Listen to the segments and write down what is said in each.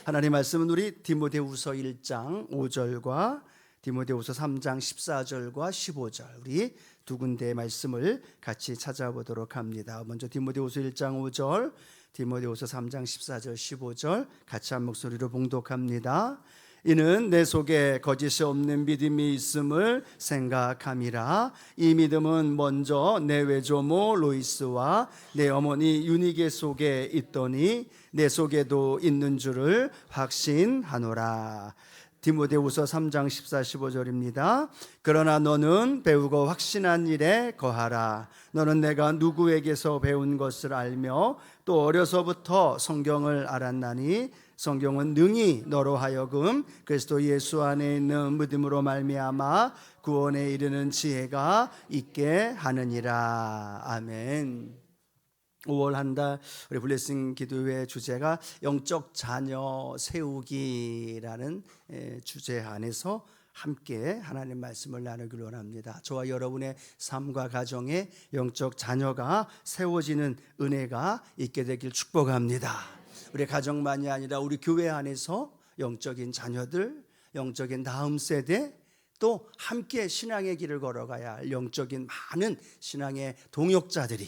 하나님 말씀은 우리 디모데후서 1장 5절과 디모데후서 3장 14절과 15절 우리 두 군데의 말씀을 같이 찾아보도록 합니다. 먼저 디모데후서 1장 5절, 디모데후서 3장 14절 15절 같이 한 목소리로 봉독합니다. 이는 내 속에 거짓이 없는 믿음이 있음을 생각함이라. 이 믿음은 먼저 내 외조모 로이스와 내 어머니 유니게 속에 있더니 내 속에도 있는 줄을 확신하노라. 디모데후서 3장 14, 15절입니다. 그러나 너는 배우고 확신한 일에 거하라. 너는 내가 누구에게서 배운 것을 알며 또 어려서부터 성경을 알았나니 성경은 능히 너로 하여금 그리스도 예수 안에 있는 믿음으로 말미암아 구원에 이르는 지혜가 있게 하느니라. 아멘. 5월 한 달 우리 블레싱 기도회 주제가 영적 자녀 세우기라는 주제 안에서 함께 하나님 말씀을 나누기를 원합니다. 저와 여러분의 삶과 가정에 영적 자녀가 세워지는 은혜가 있게 되길 축복합니다. 우리 가정만이 아니라 우리 교회 안에서 영적인 자녀들, 영적인 다음 세대, 또 함께 신앙의 길을 걸어가야 할 영적인 많은 신앙의 동역자들이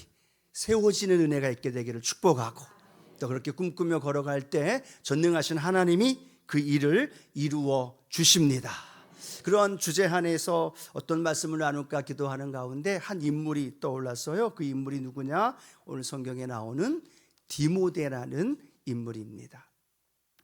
세워지는 은혜가 있게 되기를 축복하고, 또 그렇게 꿈꾸며 걸어갈 때 전능하신 하나님이 그 일을 이루어 주십니다. 그런 주제 안에서 어떤 말씀을 나눌까 기도하는 가운데 한 인물이 떠올랐어요. 그 인물이 누구냐? 오늘 성경에 나오는 디모데라는 인물입니다.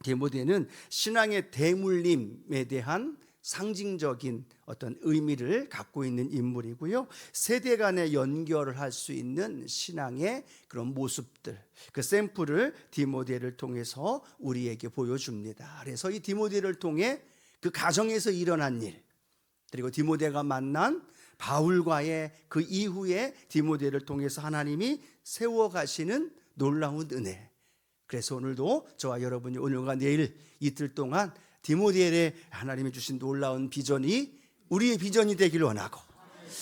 디모데는 신앙의 대물림에 대한 상징적인 어떤 의미를 갖고 있는 인물이고요. 세대 간의 연결을 할 수 있는 신앙의 그런 모습들, 그 샘플을 디모데를 통해서 우리에게 보여줍니다. 그래서 이 디모데를 통해 그 가정에서 일어난 일, 그리고 디모데가 만난 바울과의 그 이후에 디모데를 통해서 하나님이 세워가시는 놀라운 은혜. 그래서 오늘도 저와 여러분이 오늘과 내일 이틀 동안 디모데에 하나님이 주신 놀라운 비전이 우리의 비전이 되기를 원하고,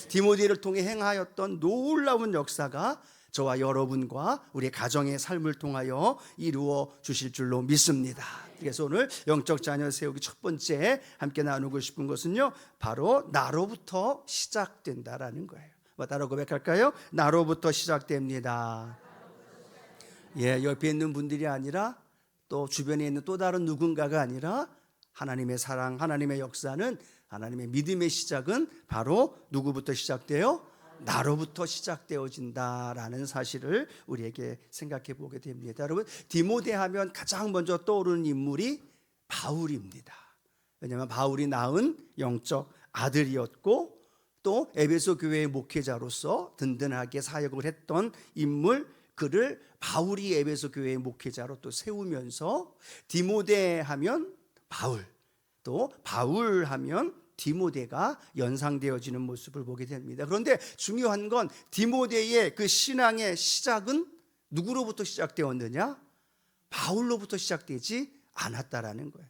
디모데를 통해 행하였던 놀라운 역사가 저와 여러분과 우리 가정의 삶을 통하여 이루어 주실 줄로 믿습니다. 그래서 오늘 영적 자녀 세우기 첫 번째 함께 나누고 싶은 것은요, 바로 나로부터 시작된다라는 거예요. 따라 고백할까요? 나로부터 시작됩니다. 옆에 있는 분들이 아니라 또 주변에 있는 또 다른 누군가가 아니라 하나님의 사랑, 하나님의 역사는, 하나님의 믿음의 시작은 바로 누구부터 시작돼요? 나로부터 시작되어진다라는 사실을 우리에게 생각해 보게 됩니다. 여러분, 디모데 하면 가장 먼저 떠오르는 인물이 바울입니다. 왜냐하면 바울이 낳은 영적 아들이었고, 또 에베소 교회의 목회자로서 든든하게 사역을 했던 인물, 그를 바울이 에베소 교회의 목회자로 또 세우면서 디모데 하면 바울, 또 바울 하면 디모데가 연상되어지는 모습을 보게 됩니다. 그런데 중요한 건 디모데의 그 신앙의 시작은 누구로부터 시작되었느냐? 바울로부터 시작되지 않았다라는 거예요.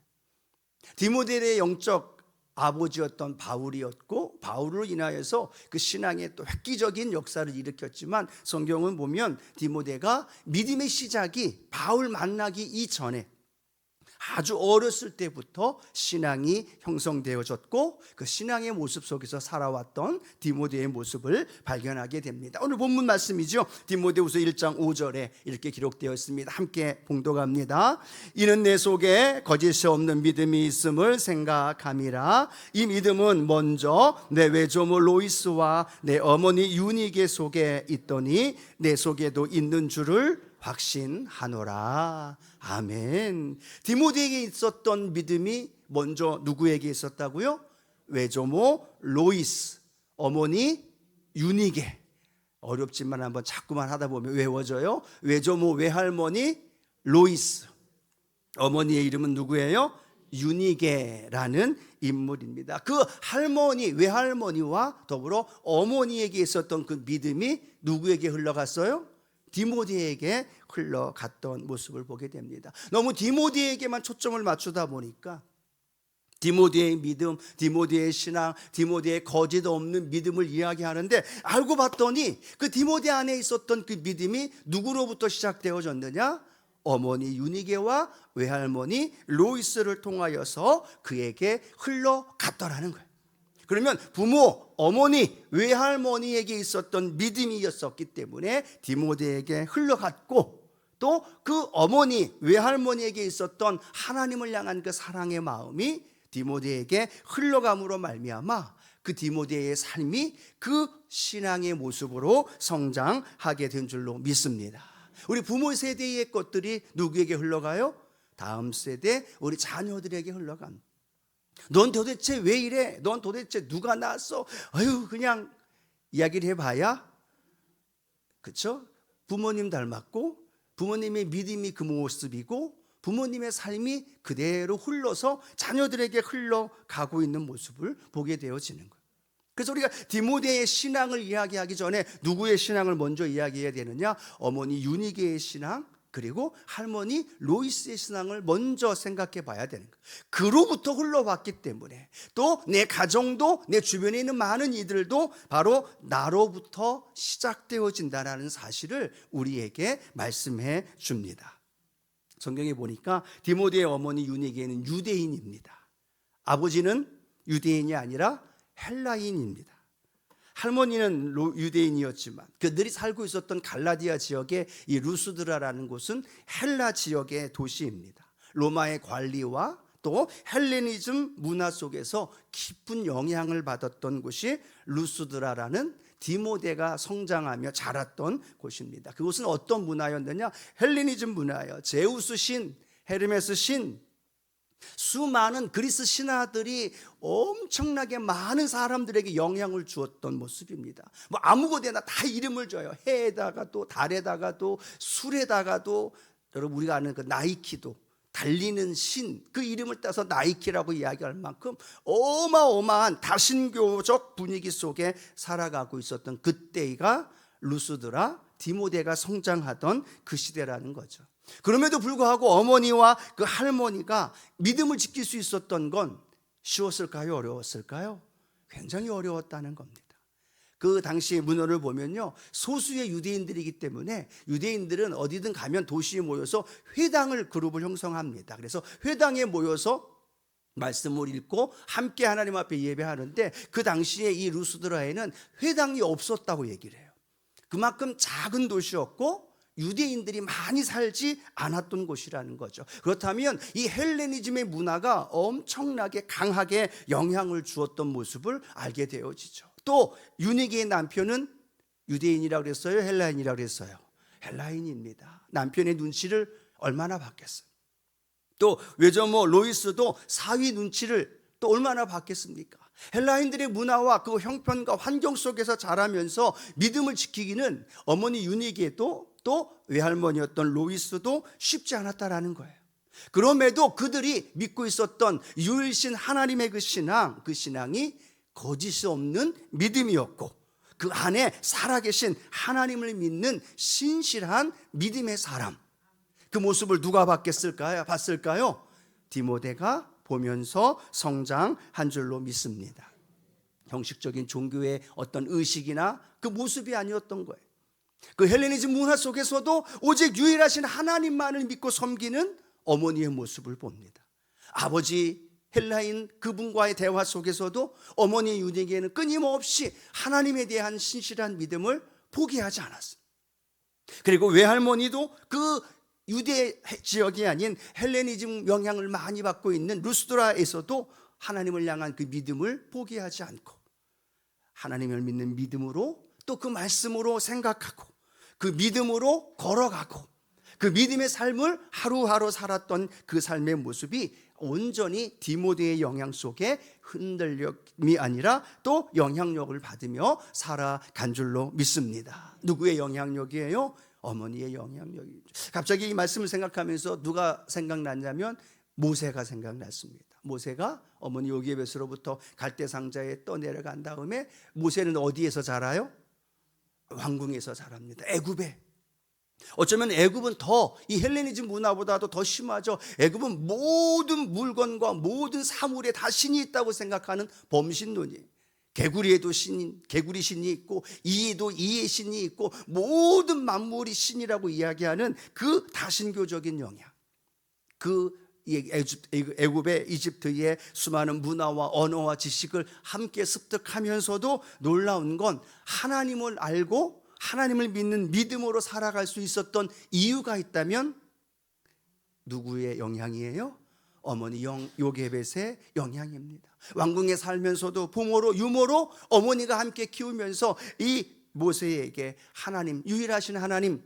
디모데의 영적 아버지였던 바울이었고, 바울로 인하여서 그 신앙의 또 획기적인 역사를 일으켰지만, 성경은 보면 디모데가 믿음의 시작이 바울 만나기 이전에 아주 어렸을 때부터 신앙이 형성되어졌고, 그 신앙의 모습 속에서 살아왔던 디모데의 모습을 발견하게 됩니다. 오늘 본문 말씀이죠. 디모데후서 1장 5절에 이렇게 기록되어 있습니다. 함께 봉독합니다. 이는 내 속에 거짓이 없는 믿음이 있음을 생각함이라. 이 믿음은 먼저 내 외조모 로이스와 내 어머니 유니게 속에 있더니 내 속에도 있는 줄을 확신하노라. 아멘. 디모데에게 있었던 믿음이 먼저 누구에게 있었다고요? 외조모 로이스, 어머니 유니게. 어렵지만 한번 자꾸만 하다 보면 외워져요. 외조모 외할머니 로이스, 어머니의 이름은 누구예요? 유니게라는 인물입니다. 그 할머니, 외할머니와 더불어 어머니에게 있었던 그 믿음이 누구에게 흘러갔어요? 디모데에게 흘러갔던 모습을 보게 됩니다. 너무 디모데에게만 초점을 맞추다 보니까 디모데의 믿음, 디모데의 신앙, 디모데의 거짓 없는 믿음을 이야기하는데, 알고 봤더니 그 디모데 안에 있었던 그 믿음이 누구로부터 시작되어졌느냐? 어머니 유니게와 외할머니 로이스를 통하여서 그에게 흘러갔더라는 거예요. 그러면 부모, 어머니, 외할머니에게 있었던 믿음이었었기 때문에 디모데에게 흘러갔고, 또 그 어머니, 외할머니에게 있었던 하나님을 향한 그 사랑의 마음이 디모데에게 흘러감으로 말미암아 그 디모데의 삶이 그 신앙의 모습으로 성장하게 된 줄로 믿습니다. 우리 부모 세대의 것들이 누구에게 흘러가요? 다음 세대 우리 자녀들에게 흘러갑니다. 넌 도대체 왜 이래? 넌 도대체 누가 낳았어? 아유, 그냥 이야기를 해봐야, 그렇죠? 부모님 닮았고 부모님의 믿음이 그 모습이고 부모님의 삶이 그대로 흘러서 자녀들에게 흘러가고 있는 모습을 보게 되어지는 거예요. 그래서 우리가 디모데의 신앙을 이야기하기 전에 누구의 신앙을 먼저 이야기해야 되느냐? 어머니 유니게의 신앙, 그리고 할머니 로이스의 신앙을 먼저 생각해 봐야 되는 거예요. 그로부터 흘러왔기 때문에 또 내 가정도, 내 주변에 있는 많은 이들도 바로 나로부터 시작되어진다는 사실을 우리에게 말씀해 줍니다. 성경에 보니까 디모데의 어머니 유니게는 유대인입니다. 아버지는 유대인이 아니라 헬라인입니다. 할머니는 유대인이었지만 그들이 살고 있었던 갈라디아 지역의 이 루스드라라는 곳은 헬라 지역의 도시입니다. 로마의 관리와 또 헬레니즘 문화 속에서 깊은 영향을 받았던 곳이 루스드라라는 디모데가 성장하며 자랐던 곳입니다. 그곳은 어떤 문화였느냐? 헬레니즘 문화예요. 제우스 신, 헤르메스 신, 수많은 그리스 신하들이 엄청나게 많은 사람들에게 영향을 주었던 모습입니다. 뭐 아무거나 다 이름을 줘요. 해에다가도 달에다가도 술에다가도, 여러분 우리가 아는 그 나이키도 달리는 신, 그 이름을 따서 나이키라고 이야기할 만큼 어마어마한 다신교적 분위기 속에 살아가고 있었던 그때가 루스드라, 디모데가 성장하던 그 시대라는 거죠. 그럼에도 불구하고 어머니와 그 할머니가 믿음을 지킬 수 있었던 건 쉬웠을까요? 어려웠을까요? 굉장히 어려웠다는 겁니다. 그 당시 문헌을 보면요, 소수의 유대인들이기 때문에 유대인들은 어디든 가면 도시에 모여서 회당을, 그룹을 형성합니다. 그래서 회당에 모여서 말씀을 읽고 함께 하나님 앞에 예배하는데, 그 당시에 이 루스드라에는 회당이 없었다고 얘기를 해요. 그만큼 작은 도시였고 유대인들이 많이 살지 않았던 곳이라는 거죠. 그렇다면 이 헬레니즘의 문화가 엄청나게 강하게 영향을 주었던 모습을 알게 되어지죠. 또 유니게의 남편은 유대인이라고 그랬어요? 헬라인이라고 그랬어요? 헬라인입니다. 남편의 눈치를 얼마나 봤겠어요? 또 외조모 로이스도 사위 눈치를 또 얼마나 봤겠습니까? 헬라인들의 문화와 그 형편과 환경 속에서 자라면서 믿음을 지키기는 어머니 유니게도 또 외할머니였던 로이스도 쉽지 않았다라는 거예요. 그럼에도 그들이 믿고 있었던 유일신 하나님의 그 신앙이 거짓이 없는 믿음이었고, 그 안에 살아계신 하나님을 믿는 신실한 믿음의 사람, 그 모습을 누가 봤을까요? 디모데가 보면서 성장한 줄로 믿습니다. 형식적인 종교의 어떤 의식이나 그 모습이 아니었던 거예요. 그 헬레니즘 문화 속에서도 오직 유일하신 하나님만을 믿고 섬기는 어머니의 모습을 봅니다. 아버지 헬라인 그분과의 대화 속에서도 어머니 유니게는 끊임없이 하나님에 대한 신실한 믿음을 포기하지 않았습니다. 그리고 외할머니도 그 유대 지역이 아닌 헬레니즘 영향을 많이 받고 있는 루스드라에서도 하나님을 향한 그 믿음을 포기하지 않고 하나님을 믿는 믿음으로, 또 그 말씀으로 생각하고 그 믿음으로 걸어가고 그 믿음의 삶을 하루하루 살았던 그 삶의 모습이 온전히 디모데의 영향 속에 흔들림이 아니라 또 영향력을 받으며 살아간 줄로 믿습니다. 누구의 영향력이에요? 어머니의 영향력이죠. 갑자기 이 말씀을 생각하면서 누가 생각났냐면 모세가 생각났습니다. 모세가 어머니 요게벳으로부터 갈대상자에 떠내려간 다음에 모세는 어디에서 자라요? 왕궁에서 자랍니다. 애굽에. 어쩌면 애굽은 더 이 헬레니즘 문화보다도 더 심하죠. 애굽은 모든 물건과 모든 사물에 다 신이 있다고 생각하는 범신론이에요. 개구리에도 개구리 신이 있고 이에도 이의 신이 있고 모든 만물이 신이라고 이야기하는 그 다신교적인 영향, 그 애굽의 이집트의 수많은 문화와 언어와 지식을 함께 습득하면서도 놀라운 건 하나님을 알고 하나님을 믿는 믿음으로 살아갈 수 있었던 이유가 있다면 누구의 영향이에요? 어머니 요게벳의 영향입니다. 왕궁에 살면서도 부모로 유모로 어머니가 함께 키우면서 이 모세에게 하나님, 유일하신 하나님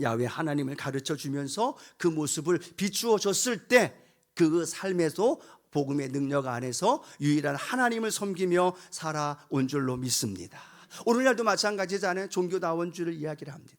야훼 하나님을 가르쳐 주면서 그 모습을 비추어 줬을 때 그 삶에서 복음의 능력 안에서 유일한 하나님을 섬기며 살아온 줄로 믿습니다. 오늘날도 마찬가지잖아요. 종교다원주의를 이야기를 합니다.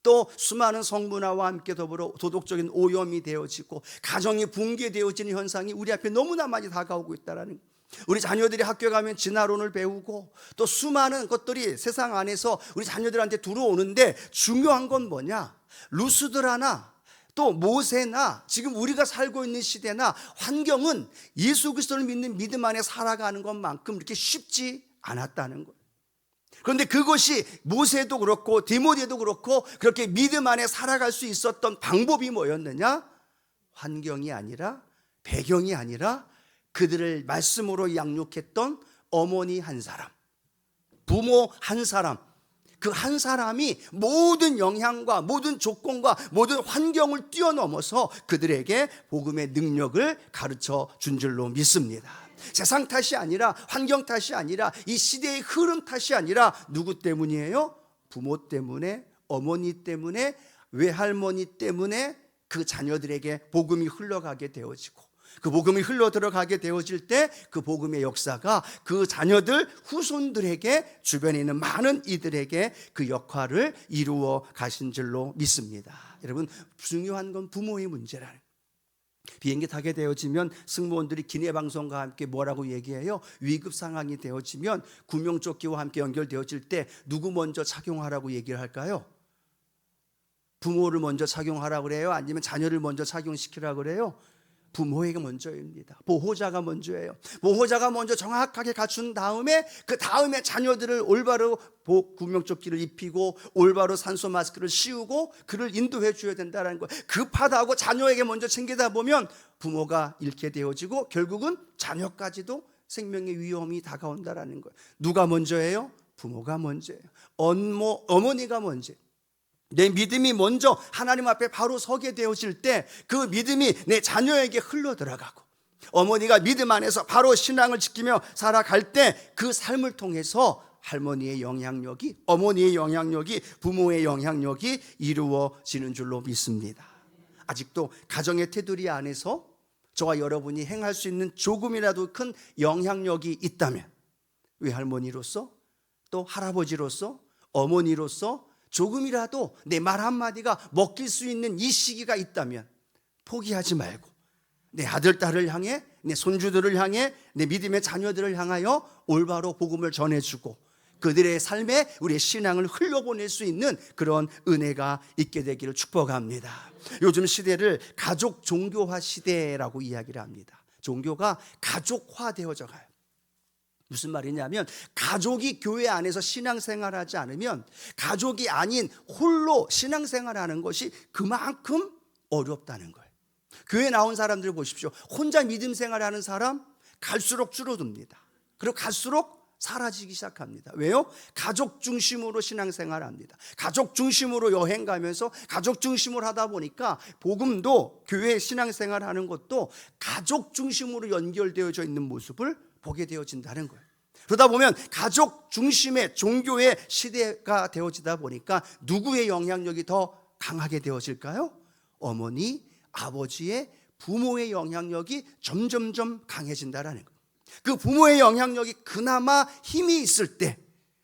또 수많은 성문화와 함께 더불어 도덕적인 오염이 되어지고 가정이 붕괴되어지는 현상이 우리 앞에 너무나 많이 다가오고 있다는, 우리 자녀들이 학교에 가면 진화론을 배우고 또 수많은 것들이 세상 안에서 우리 자녀들한테 들어오는데 중요한 건 뭐냐? 루스드라나 또 모세나 지금 우리가 살고 있는 시대나 환경은 예수 그리스도를 믿는 믿음 안에 살아가는 것만큼 이렇게 쉽지 않았다는 거예요. 그런데 그것이 모세도 그렇고 디모데도 그렇고 그렇게 믿음 안에 살아갈 수 있었던 방법이 뭐였느냐? 환경이 아니라, 배경이 아니라 그들을 말씀으로 양육했던 어머니 한 사람, 부모 한 사람, 그 한 사람이 모든 영향과 모든 조건과 모든 환경을 뛰어넘어서 그들에게 복음의 능력을 가르쳐 준 줄로 믿습니다. 세상 탓이 아니라, 환경 탓이 아니라, 이 시대의 흐름 탓이 아니라 누구 때문이에요? 부모 때문에, 어머니 때문에, 외할머니 때문에 그 자녀들에게 복음이 흘러가게 되어지고, 그 복음이 흘러 들어가게 되어질 때 그 복음의 역사가 그 자녀들 후손들에게, 주변에 있는 많은 이들에게 그 역할을 이루어 가신 줄로 믿습니다. 여러분, 중요한 건 부모의 문제라는 거예요. 비행기 타게 되어지면 승무원들이 기내방송과 함께 뭐라고 얘기해요? 위급 상황이 되어지면 구명조끼와 함께 연결되어질 때 누구 먼저 착용하라고 얘기를 할까요? 부모를 먼저 착용하라고 그래요? 아니면 자녀를 먼저 착용시키라고 그래요? 부모에게 먼저입니다. 보호자가 먼저예요. 보호자가 먼저 정확하게 갖춘 다음에 그 다음에 자녀들을 올바로 구명조끼를 입히고 올바로 산소 마스크를 씌우고 그를 인도해 줘야 된다는 거예요. 급하다고 자녀에게 먼저 챙기다 보면 부모가 잃게 되어지고 결국은 자녀까지도 생명의 위험이 다가온다는 거예요. 누가 먼저예요? 부모가 먼저예요. 어머니가 먼저예요. 내 믿음이 먼저 하나님 앞에 바로 서게 되어질 때 그 믿음이 내 자녀에게 흘러 들어가고, 어머니가 믿음 안에서 바로 신앙을 지키며 살아갈 때 그 삶을 통해서 할머니의 영향력이, 어머니의 영향력이, 부모의 영향력이 이루어지는 줄로 믿습니다. 아직도 가정의 테두리 안에서 저와 여러분이 행할 수 있는 조금이라도 큰 영향력이 있다면, 외할머니로서 또 할아버지로서 어머니로서 조금이라도 내 말 한마디가 먹힐 수 있는 이 시기가 있다면 포기하지 말고 내 아들, 딸을 향해, 내 손주들을 향해, 내 믿음의 자녀들을 향하여 올바로 복음을 전해주고 그들의 삶에 우리의 신앙을 흘려보낼 수 있는 그런 은혜가 있게 되기를 축복합니다. 요즘 시대를 가족 종교화 시대라고 이야기를 합니다. 종교가 가족화되어져 가요. 무슨 말이냐면 가족이 교회 안에서 신앙생활하지 않으면 가족이 아닌 홀로 신앙생활하는 것이 그만큼 어렵다는 거예요. 교회 나온 사람들 보십시오. 혼자 믿음 생활하는 사람 갈수록 줄어듭니다. 그리고 갈수록 사라지기 시작합니다. 왜요? 가족 중심으로 신앙생활합니다. 가족 중심으로 여행 가면서 가족 중심으로 하다 보니까 복음도, 교회 신앙생활하는 것도 가족 중심으로 연결되어져 있는 모습을 보게 되어진다는 거예요. 그러다 보면 가족 중심의 종교의 시대가 되어지다 보니까 누구의 영향력이 더 강하게 되어질까요? 어머니, 아버지의, 부모의 영향력이 점점점 강해진다는 거예요. 그 부모의 영향력이 그나마 힘이 있을 때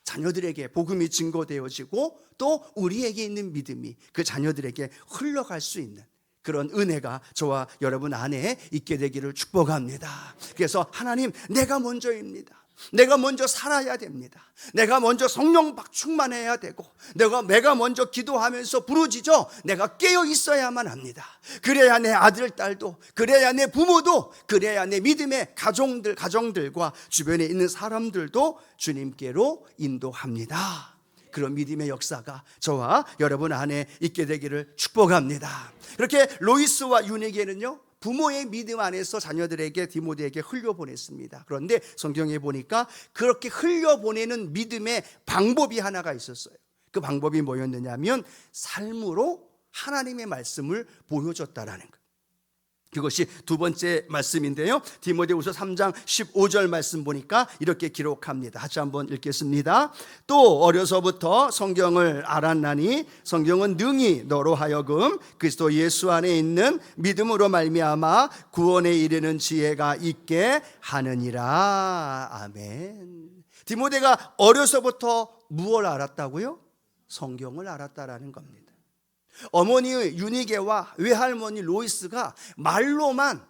자녀들에게 복음이 증거되어지고 또 우리에게 있는 믿음이 그 자녀들에게 흘러갈 수 있는 그런 은혜가 저와 여러분 안에 있게 되기를 축복합니다. 그래서 하나님, 내가 먼저입니다. 내가 먼저 살아야 됩니다. 내가 먼저 성령 충만해야 되고 내가 먼저 기도하면서 부르짖어 내가 깨어 있어야만 합니다. 그래야 내 아들, 딸도, 그래야 내 부모도, 그래야 내 믿음의 가정들과 주변에 있는 사람들도 주님께로 인도합니다. 그런 믿음의 역사가 저와 여러분 안에 있게 되기를 축복합니다. 그렇게 로이스와 유니게는요, 부모의 믿음 안에서 자녀들에게, 디모데에게 흘려보냈습니다. 그런데 성경에 보니까 그렇게 흘려보내는 믿음의 방법이 하나가 있었어요. 그 방법이 뭐였느냐면 삶으로 하나님의 말씀을 보여줬다라는 거예요. 그것이 두 번째 말씀인데요, 디모데후서 3장 15절 말씀 보니까 이렇게 기록합니다. 다시 한번 읽겠습니다. 또 어려서부터 성경을 알았나니 성경은 능히 너로 하여금 그리스도 예수 안에 있는 믿음으로 말미암아 구원에 이르는 지혜가 있게 하느니라. 아멘. 디모데가 어려서부터 무엇을 알았다고요? 성경을 알았다라는 겁니다. 어머니 유니게와 외할머니 로이스가 말로만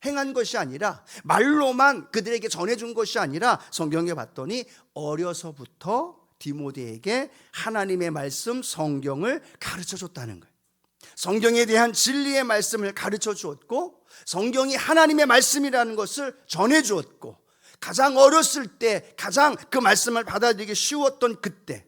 행한 것이 아니라, 말로만 그들에게 전해준 것이 아니라 성경에 봤더니 어려서부터 디모데에게 하나님의 말씀 성경을 가르쳐 줬다는 거예요. 성경에 대한 진리의 말씀을 가르쳐 주었고, 성경이 하나님의 말씀이라는 것을 전해 주었고, 가장 어렸을 때 가장 그 말씀을 받아들이기 쉬웠던 그때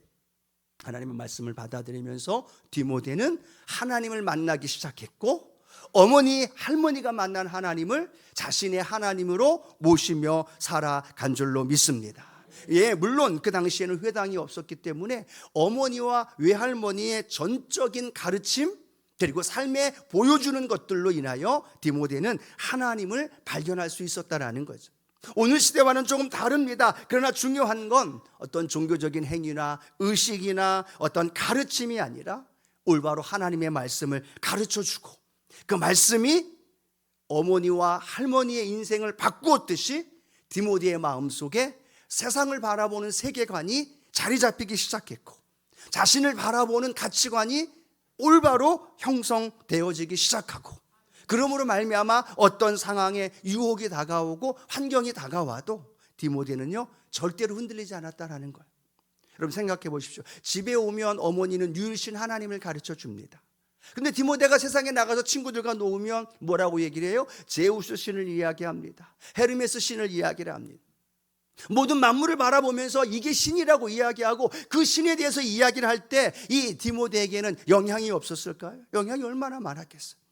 하나님의 말씀을 받아들이면서 디모데는 하나님을 만나기 시작했고, 어머니 할머니가 만난 하나님을 자신의 하나님으로 모시며 살아간 줄로 믿습니다. 예, 물론 그 당시에는 회당이 없었기 때문에 어머니와 외할머니의 전적인 가르침 그리고 삶에 보여주는 것들로 인하여 디모데는 하나님을 발견할 수 있었다라는 거죠. 오늘 시대와는 조금 다릅니다. 그러나 중요한 건 어떤 종교적인 행위나 의식이나 어떤 가르침이 아니라 올바로 하나님의 말씀을 가르쳐주고, 그 말씀이 어머니와 할머니의 인생을 바꾸었듯이 디모데의 마음속에 세상을 바라보는 세계관이 자리 잡히기 시작했고, 자신을 바라보는 가치관이 올바로 형성되어지기 시작하고, 그러므로 말미암아 어떤 상황에 유혹이 다가오고 환경이 다가와도 디모데는요 절대로 흔들리지 않았다라는 거예요. 여러분 생각해 보십시오. 집에 오면 어머니는 유일신 하나님을 가르쳐 줍니다. 근데 디모데가 세상에 나가서 친구들과 놀면 뭐라고 얘기를 해요? 제우스 신을 이야기합니다. 헤르메스 신을 이야기를 합니다. 모든 만물을 바라보면서 이게 신이라고 이야기하고, 그 신에 대해서 이야기를 할 때 이 디모데에게는 영향이 없었을까요? 영향이 얼마나 많았겠어요.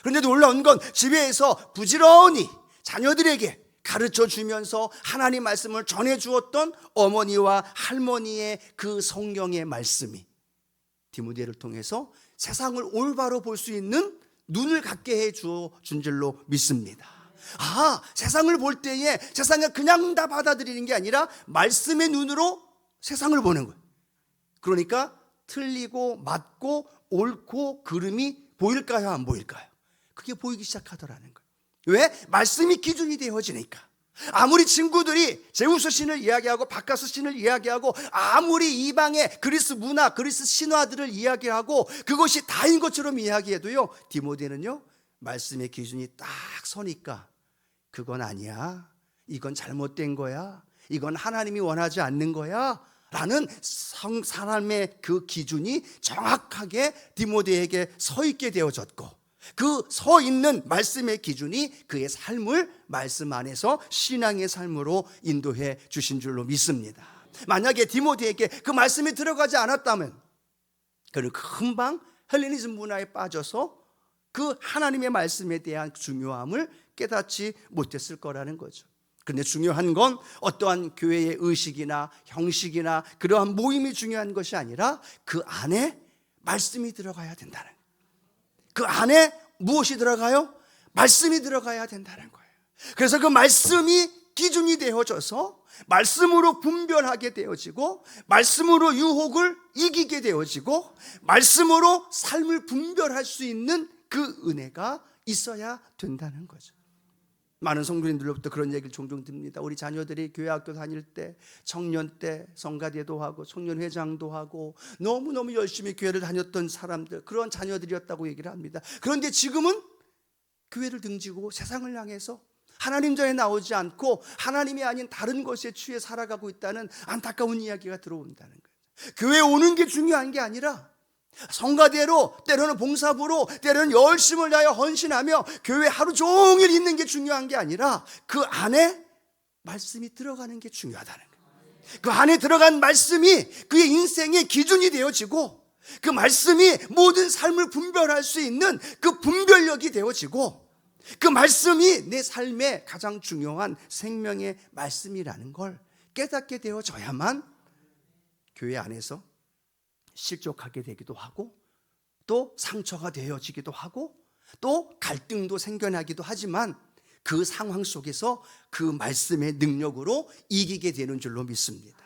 그런데 놀라운 건 집에서 부지런히 자녀들에게 가르쳐 주면서 하나님 말씀을 전해 주었던 어머니와 할머니의 그 성경의 말씀이 디모데를 통해서 세상을 올바로 볼 수 있는 눈을 갖게 해 준 줄로 믿습니다. 세상을 볼 때에 세상을 그냥 다 받아들이는 게 아니라 말씀의 눈으로 세상을 보는 거예요. 그러니까 틀리고 맞고 옳고 그름이 보일까요, 안 보일까요? 그게 보이기 시작하더라는 거예요. 왜? 말씀이 기준이 되어지니까. 아무리 친구들이 제우스 신을 이야기하고 바카스 신을 이야기하고, 아무리 이방의 그리스 문화, 그리스 신화들을 이야기하고 그것이 다인 것처럼 이야기해도요, 디모데는요 말씀의 기준이 딱 서니까 그건 아니야, 이건 잘못된 거야, 이건 하나님이 원하지 않는 거야 라는 사람의 그 기준이 정확하게 디모데에게 서 있게 되어졌고, 그 서 있는 말씀의 기준이 그의 삶을 말씀 안에서 신앙의 삶으로 인도해 주신 줄로 믿습니다. 만약에 디모데에게 그 말씀이 들어가지 않았다면 그는 금방 헬레니즘 문화에 빠져서 그 하나님의 말씀에 대한 중요함을 깨닫지 못했을 거라는 거죠. 그런데 중요한 건 어떠한 교회의 의식이나 형식이나 그러한 모임이 중요한 것이 아니라 그 안에 말씀이 들어가야 된다는 거예요. 그 안에 무엇이 들어가요? 말씀이 들어가야 된다는 거예요. 그래서 그 말씀이 기준이 되어져서 말씀으로 분별하게 되어지고, 말씀으로 유혹을 이기게 되어지고, 말씀으로 삶을 분별할 수 있는 그 은혜가 있어야 된다는 거죠. 많은 성도님들로부터 그런 얘기를 종종 듭니다. 우리 자녀들이 교회 학교 다닐 때, 청년 때 성가대도 하고 청년회장도 하고 너무너무 열심히 교회를 다녔던 사람들, 그런 자녀들이었다고 얘기를 합니다. 그런데 지금은 교회를 등지고 세상을 향해서 하나님 전에 나오지 않고 하나님이 아닌 다른 것에 취해 살아가고 있다는 안타까운 이야기가 들어온다는 거예요. 교회에 오는 게 중요한 게 아니라 성가대로, 때로는 봉사부로, 때로는 열심을 다하여 헌신하며 교회 하루 종일 있는 게 중요한 게 아니라 그 안에 말씀이 들어가는 게 중요하다는 거예요. 그 안에 들어간 말씀이 그의 인생의 기준이 되어지고, 그 말씀이 모든 삶을 분별할 수 있는 그 분별력이 되어지고, 그 말씀이 내 삶의 가장 중요한 생명의 말씀이라는 걸 깨닫게 되어져야만 교회 안에서 실족하게 되기도 하고, 또 상처가 되어지기도 하고, 또 갈등도 생겨나기도 하지만 그 상황 속에서 그 말씀의 능력으로 이기게 되는 줄로 믿습니다.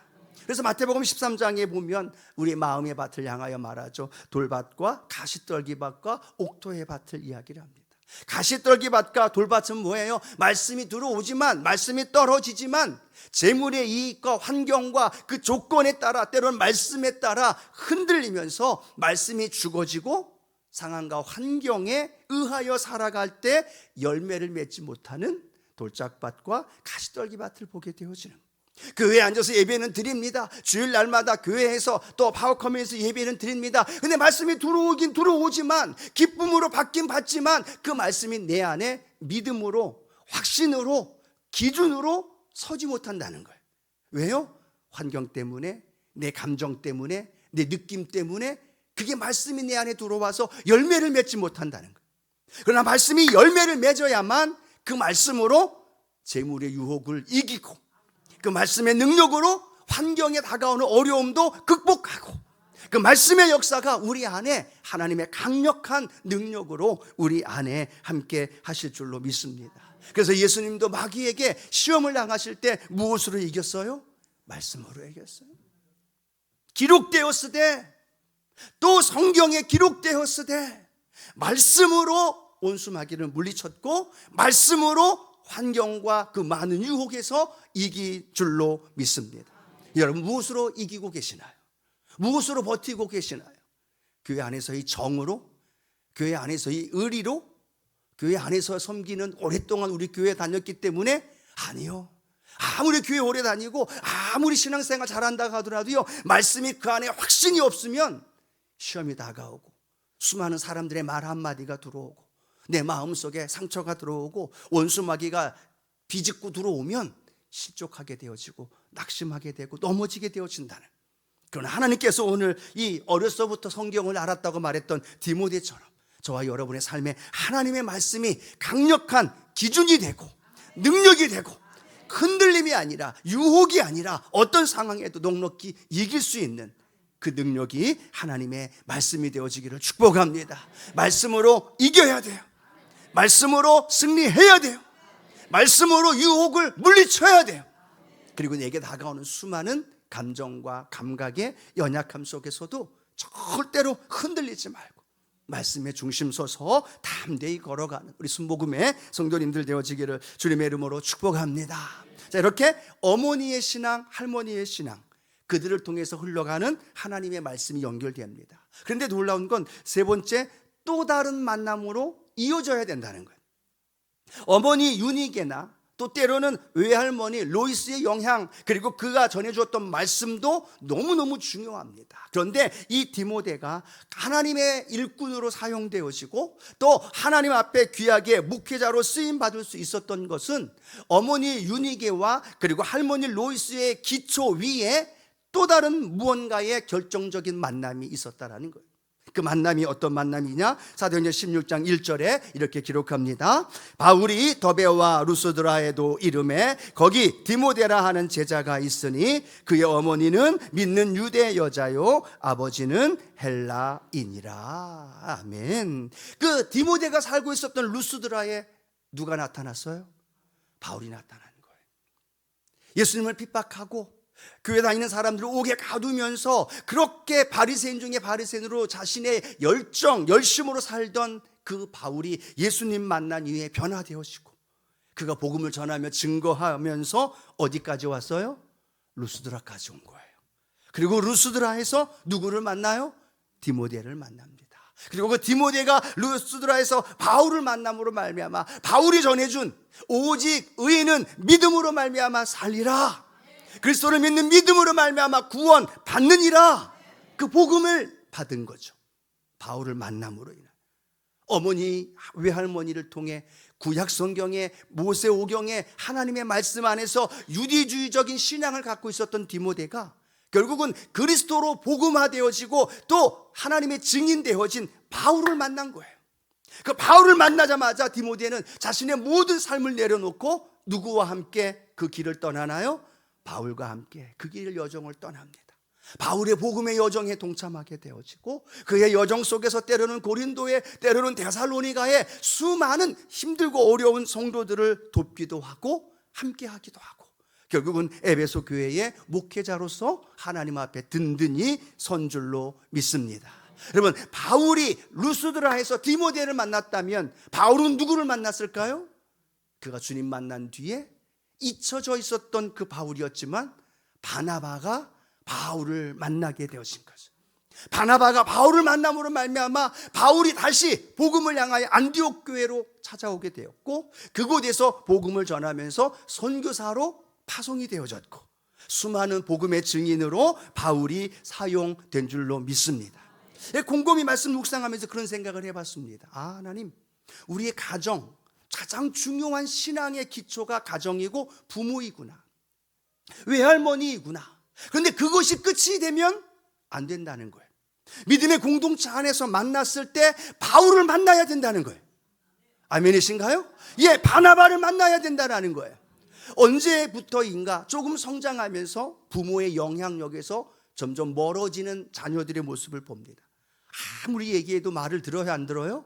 그래서 마태복음 13장에 보면 우리 마음의 밭을 향하여 말하죠. 돌밭과 가시떨기밭과 옥토의 밭을 이야기를 합니다. 가시떨기밭과 돌밭은 뭐예요? 말씀이 들어오지만, 말씀이 떨어지지만 재물의 이익과 환경과 그 조건에 따라, 때로는 말씀에 따라 흔들리면서 말씀이 죽어지고 상황과 환경에 의하여 살아갈 때 열매를 맺지 못하는 돌짝밭과 가시떨기밭을 보게 되어지는 거예요. 교회에 앉아서 예배는 드립니다. 주일 날마다 교회에서 또 파워커뮤니에서 예배는 드립니다. 근데 말씀이 들어오긴 들어오지만, 기쁨으로 받긴 받지만 그 말씀이 내 안에 믿음으로, 확신으로, 기준으로 서지 못한다는 거예요. 왜요? 환경 때문에, 내 감정 때문에, 내 느낌 때문에 그게 말씀이 내 안에 들어와서 열매를 맺지 못한다는 거예요. 그러나 말씀이 열매를 맺어야만 그 말씀으로 재물의 유혹을 이기고, 그 말씀의 능력으로 환경에 다가오는 어려움도 극복하고, 그 말씀의 역사가 우리 안에 하나님의 강력한 능력으로 우리 안에 함께 하실 줄로 믿습니다. 그래서 예수님도 마귀에게 시험을 당하실 때 무엇으로 이겼어요? 말씀으로 이겼어요. 기록되었으되, 또 성경에 기록되었으되 말씀으로 온수 마귀를 물리쳤고 말씀으로 환경과 그 많은 유혹에서 이길 줄로 믿습니다. 여러분, 무엇으로 이기고 계시나요? 무엇으로 버티고 계시나요? 교회 안에서의 정으로, 교회 안에서의 의리로, 교회 안에서 섬기는, 오랫동안 우리 교회 다녔기 때문에? 아니요. 아무리 교회 오래 다니고 아무리 신앙생활 잘한다고 하더라도요, 말씀이 그 안에 확신이 없으면 시험이 다가오고, 수많은 사람들의 말 한마디가 들어오고, 내 마음속에 상처가 들어오고, 원수마귀가 비집고 들어오면 실족하게 되어지고 낙심하게 되고 넘어지게 되어진다는. 그러나 하나님께서 오늘 이 어려서부터 성경을 알았다고 말했던 디모데처럼 저와 여러분의 삶에 하나님의 말씀이 강력한 기준이 되고 능력이 되고, 흔들림이 아니라, 유혹이 아니라 어떤 상황에도 넉넉히 이길 수 있는 그 능력이 하나님의 말씀이 되어지기를 축복합니다. 말씀으로 이겨야 돼요. 말씀으로 승리해야 돼요. 말씀으로 유혹을 물리쳐야 돼요. 그리고 내게 다가오는 수많은 감정과 감각의 연약함 속에서도 절대로 흔들리지 말고 말씀의 중심 서서 담대히 걸어가는 우리 순복음의 성도님들 되어지기를 주님의 이름으로 축복합니다. 자, 이렇게 어머니의 신앙, 할머니의 신앙, 그들을 통해서 흘러가는 하나님의 말씀이 연결됩니다. 그런데 놀라운 건 세 번째, 또 다른 만남으로 이어져야 된다는 거예요. 어머니 유니게나 또 때로는 외할머니 로이스의 영향, 그리고 그가 전해주었던 말씀도 너무너무 중요합니다. 그런데 이 디모데가 하나님의 일꾼으로 사용되어지고 또 하나님 앞에 귀하게 목회자로 쓰임받을 수 있었던 것은 어머니 유니게와 그리고 할머니 로이스의 기초 위에 또 다른 무언가의 결정적인 만남이 있었다라는 거예요. 그 만남이 어떤 만남이냐? 사도행전 16장 1절에 이렇게 기록합니다. 바울이 더베와 루스드라에도 이름에 거기 디모데라 하는 제자가 있으니 그의 어머니는 믿는 유대 여자요 아버지는 헬라인이라. 아멘. 그 디모데가 살고 있었던 루스드라에 누가 나타났어요? 바울이 나타난 거예요. 예수님을 핍박하고 교회 다니는 사람들을 옥에 가두면서 그렇게 바리새인 중에 바리새인으로 자신의 열심으로 살던 그 바울이 예수님 만난 이후에 변화되어지고 그가 복음을 전하며 증거하면서 어디까지 왔어요? 루스드라까지 온 거예요. 그리고 루스드라에서 누구를 만나요? 디모데를 만납니다. 그리고 그 디모데가 루스드라에서 바울을 만남으로 말미암아 바울이 전해준 오직 의인은 믿음으로 말미암아 살리라, 그리스도를 믿는 믿음으로 말미암아 구원 받느니라, 그 복음을 받은 거죠. 바울을 만남으로 인해 어머니 외할머니를 통해 구약 성경의 모세오경의 하나님의 말씀 안에서 유대주의적인 신앙을 갖고 있었던 디모데가 결국은 그리스도로 복음화되어지고 또 하나님의 증인되어진 바울을 만난 거예요. 그 바울을 만나자마자 디모데는 자신의 모든 삶을 내려놓고 누구와 함께 그 길을 떠나나요? 바울과 함께 그 길 여정을 떠납니다. 바울의 복음의 여정에 동참하게 되어지고 그의 여정 속에서 때로는 고린도에, 때로는 데살로니가에 수많은 힘들고 어려운 성도들을 돕기도 하고 함께 하기도 하고 결국은 에베소 교회의 목회자로서 하나님 앞에 든든히 선 줄로 믿습니다. 여러분, 바울이 루스드라에서 디모데를 만났다면 바울은 누구를 만났을까요? 그가 주님 만난 뒤에 잊혀져 있었던 그 바울이었지만 바나바가 바울을 만나게 되어진 거죠. 바나바가 바울을 만남으로 말미암아 바울이 다시 복음을 향하여 안디옥 교회로 찾아오게 되었고 그곳에서 복음을 전하면서 선교사로 파송이 되어졌고 수많은 복음의 증인으로 바울이 사용된 줄로 믿습니다. 곰곰이 말씀 묵상하면서 그런 생각을 해봤습니다. 하나님, 우리의 가정, 가장 중요한 신앙의 기초가 가정이고 부모이구나, 외할머니이구나. 그런데 그것이 끝이 되면 안 된다는 거예요. 믿음의 공동체 안에서 만났을 때 바울을 만나야 된다는 거예요. 아멘이신가요? 예, 바나바를 만나야 된다는 거예요. 언제부터인가 조금 성장하면서 부모의 영향력에서 점점 멀어지는 자녀들의 모습을 봅니다. 아무리 얘기해도 말을 들어요, 안 들어요?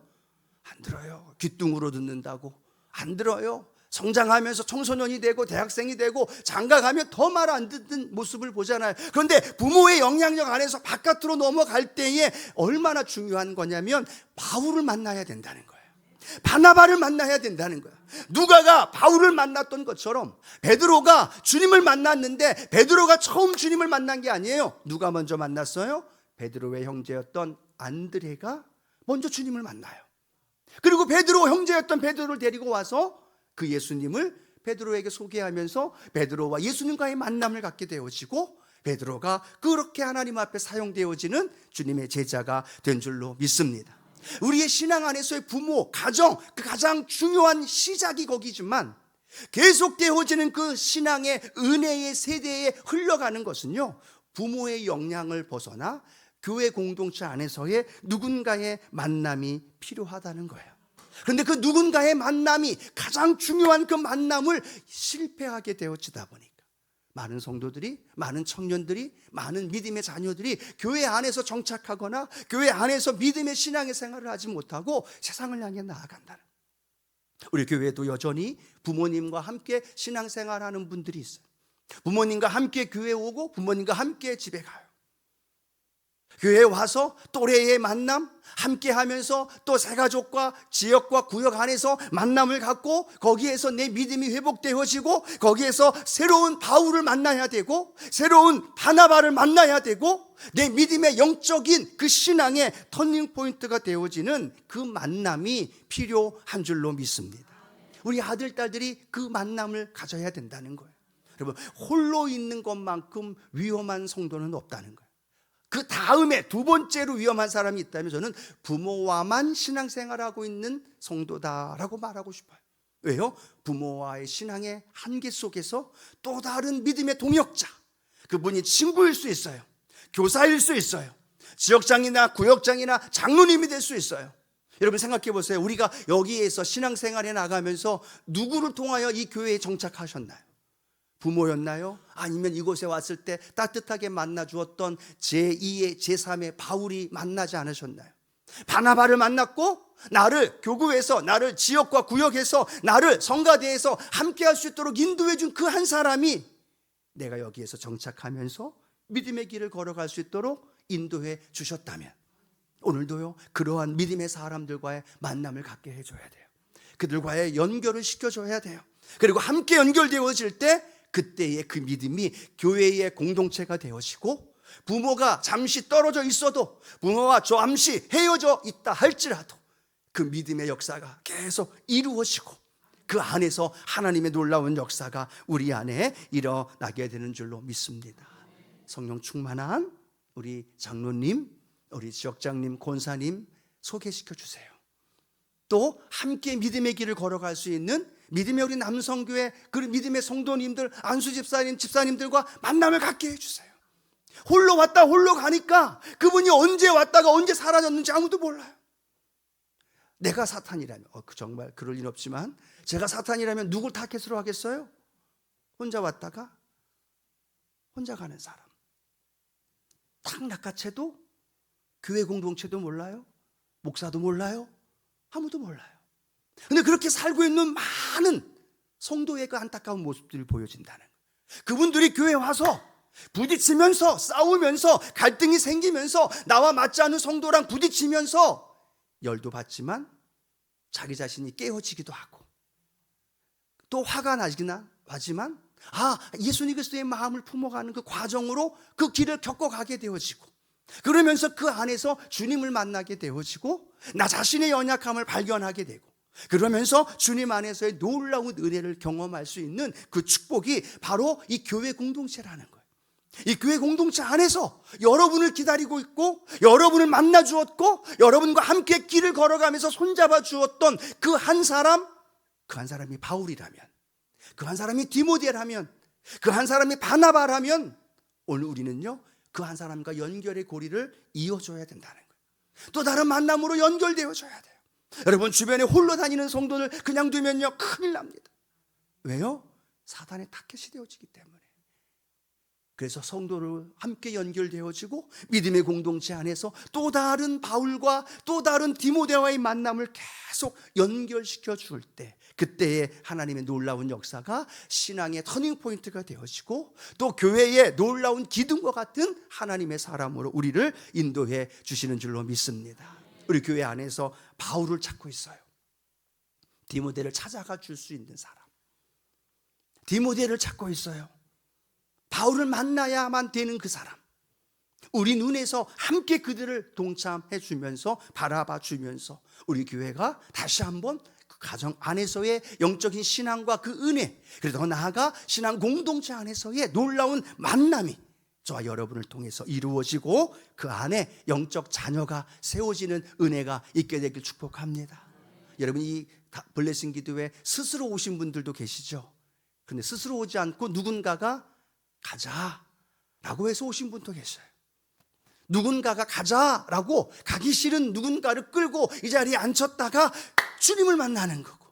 안 들어요. 귀뚱으로 듣는다고 안 들어요. 성장하면서 청소년이 되고 대학생이 되고 장가가면 더 말 안 듣는 모습을 보잖아요. 그런데 부모의 영향력 안에서 바깥으로 넘어갈 때에 얼마나 중요한 거냐면 바울을 만나야 된다는 거예요. 바나바를 만나야 된다는 거예요. 누가가 바울을 만났던 것처럼 베드로가 주님을 만났는데 베드로가 처음 주님을 만난 게 아니에요. 누가 먼저 만났어요? 베드로의 형제였던 안드레가 먼저 주님을 만나요. 그리고 베드로 형제였던 베드로를 데리고 와서 그 예수님을 베드로에게 소개하면서 베드로와 예수님과의 만남을 갖게 되어지고 베드로가 그렇게 하나님 앞에 사용되어지는 주님의 제자가 된 줄로 믿습니다. 우리의 신앙 안에서의 부모, 가정, 그 가장 중요한 시작이 거기지만 계속되어지는 그 신앙의 은혜의 세대에 흘러가는 것은요, 부모의 영향을 벗어나 교회 공동체 안에서의 누군가의 만남이 필요하다는 거예요. 그런데 그 누군가의 만남이 가장 중요한 그 만남을 실패하게 되어지다 보니까 많은 성도들이, 많은 청년들이, 많은 믿음의 자녀들이 교회 안에서 정착하거나 교회 안에서 믿음의 신앙의 생활을 하지 못하고 세상을 향해 나아간다는 거예요. 우리 교회도 여전히 부모님과 함께 신앙생활하는 분들이 있어요. 부모님과 함께 교회 오고 부모님과 함께 집에 가요. 교회에 와서 또래의 만남 함께 하면서 또 새가족과 지역과 구역 안에서 만남을 갖고 거기에서 내 믿음이 회복되어지고 거기에서 새로운 바울을 만나야 되고 새로운 바나바를 만나야 되고 내 믿음의 영적인 그 신앙의 터닝포인트가 되어지는 그 만남이 필요한 줄로 믿습니다. 우리 아들, 딸들이 그 만남을 가져야 된다는 거예요. 여러분, 홀로 있는 것만큼 위험한 성도는 없다는 거예요. 그 다음에 두 번째로 위험한 사람이 있다면 저는 부모와만 신앙생활하고 있는 성도다라고 말하고 싶어요. 왜요? 부모와의 신앙의 한계 속에서 또 다른 믿음의 동역자, 그분이 친구일 수 있어요. 교사일 수 있어요. 지역장이나 구역장이나 장로님이 될 수 있어요. 여러분 생각해 보세요. 우리가 여기에서 신앙생활에 나가면서 누구를 통하여 이 교회에 정착하셨나요? 부모였나요? 아니면 이곳에 왔을 때 따뜻하게 만나주었던 제2의 제3의 바울이 만나지 않으셨나요? 바나바를 만났고 나를 교구에서, 나를 지역과 구역에서, 나를 성가대에서 함께 할 수 있도록 인도해 준 그 한 사람이 내가 여기에서 정착하면서 믿음의 길을 걸어갈 수 있도록 인도해 주셨다면 오늘도요, 그러한 믿음의 사람들과의 만남을 갖게 해줘야 돼요. 그들과의 연결을 시켜줘야 돼요. 그리고 함께 연결되어질 때 그때의 그 믿음이 교회의 공동체가 되어지고 부모가 잠시 떨어져 있어도, 부모와 잠시 헤어져 있다 할지라도 그 믿음의 역사가 계속 이루어지고 그 안에서 하나님의 놀라운 역사가 우리 안에 일어나게 되는 줄로 믿습니다. 성령 충만한 우리 장로님, 우리 지역장님, 권사님 소개시켜 주세요. 또 함께 믿음의 길을 걸어갈 수 있는 믿음의 우리 남성교회, 그 믿음의 성도님들, 안수 집사님, 집사님들과 만남을 갖게 해주세요. 홀로 왔다 홀로 가니까 그분이 언제 왔다가 언제 사라졌는지 아무도 몰라요. 내가 사탄이라면, 정말 그럴 일 없지만 제가 사탄이라면 누굴 타겟으로 하겠어요? 혼자 왔다가 혼자 가는 사람. 탁 낚아채도 교회 공동체도 몰라요. 목사도 몰라요. 아무도 몰라요. 근데 그렇게 살고 있는 많은 성도의 그 안타까운 모습들이 보여진다는 거예요. 그분들이 교회에 와서 부딪히면서, 싸우면서, 갈등이 생기면서, 나와 맞지 않는 성도랑 부딪히면서 열도 받지만 자기 자신이 깨어지기도 하고, 또 화가 나지나 하지만 예수님 그리스도의 마음을 품어가는 그 과정으로 그 길을 겪어가게 되어지고, 그러면서 그 안에서 주님을 만나게 되어지고, 나 자신의 연약함을 발견하게 되고, 그러면서 주님 안에서의 놀라운 은혜를 경험할 수 있는 그 축복이 바로 이 교회 공동체라는 거예요. 이 교회 공동체 안에서 여러분을 기다리고 있고, 여러분을 만나 주었고, 여러분과 함께 길을 걸어가면서 손잡아 주었던 그 한 사람, 그 한 사람이 바울이라면, 그 한 사람이 디모데라면, 그 한 사람이 바나바라면, 오늘 우리는요 그 한 사람과 연결의 고리를 이어줘야 된다는 거예요. 또 다른 만남으로 연결되어줘야 돼요. 여러분 주변에 홀로 다니는 성도들 그냥 두면요 큰일 납니다. 왜요? 사단의 타겟이 되어지기 때문에. 그래서 성도를 함께 연결되어지고 믿음의 공동체 안에서 또 다른 바울과 또 다른 디모데와의 만남을 계속 연결시켜 줄 때, 그때에 하나님의 놀라운 역사가 신앙의 터닝포인트가 되어지고, 또 교회의 놀라운 기둥과 같은 하나님의 사람으로 우리를 인도해 주시는 줄로 믿습니다. 우리 교회 안에서 바울을 찾고 있어요. 디모데를 찾아가 줄 수 있는 사람, 디모데를 찾고 있어요. 바울을 만나야만 되는 그 사람, 우리 눈에서 함께 그들을 동참해 주면서 바라봐 주면서 우리 교회가 다시 한번 그 가정 안에서의 영적인 신앙과 그 은혜, 그리고 더 나아가 신앙 공동체 안에서의 놀라운 만남이 저와 여러분을 통해서 이루어지고, 그 안에 영적 자녀가 세워지는 은혜가 있게 되길 축복합니다. 여러분 이 블레싱 기도에 스스로 오신 분들도 계시죠. 근데 스스로 오지 않고 누군가가 가자라고 해서 오신 분도 계셔요. 누군가가 가자라고 가기 싫은 누군가를 끌고 이 자리에 앉혔다가 주님을 만나는 거고,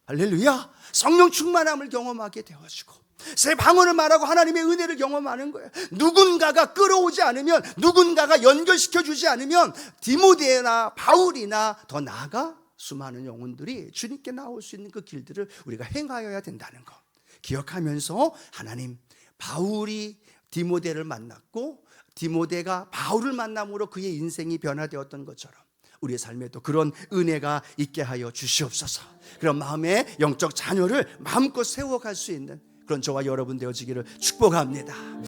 할렐루야, 성령 충만함을 경험하게 되어지고 새 방언을 말하고 하나님의 은혜를 경험하는 거예요. 누군가가 끌어오지 않으면, 누군가가 연결시켜 주지 않으면 디모데나 바울이나 더 나아가 수많은 영혼들이 주님께 나올 수 있는 그 길들을 우리가 행하여야 된다는 것 기억하면서, 하나님, 바울이 디모데를 만났고 디모데가 바울을 만남으로 그의 인생이 변화되었던 것처럼 우리의 삶에도 그런 은혜가 있게 하여 주시옵소서. 그런 마음의 영적 자녀를 마음껏 세워갈 수 있는 그런 저와 여러분 되어지기를 축복합니다.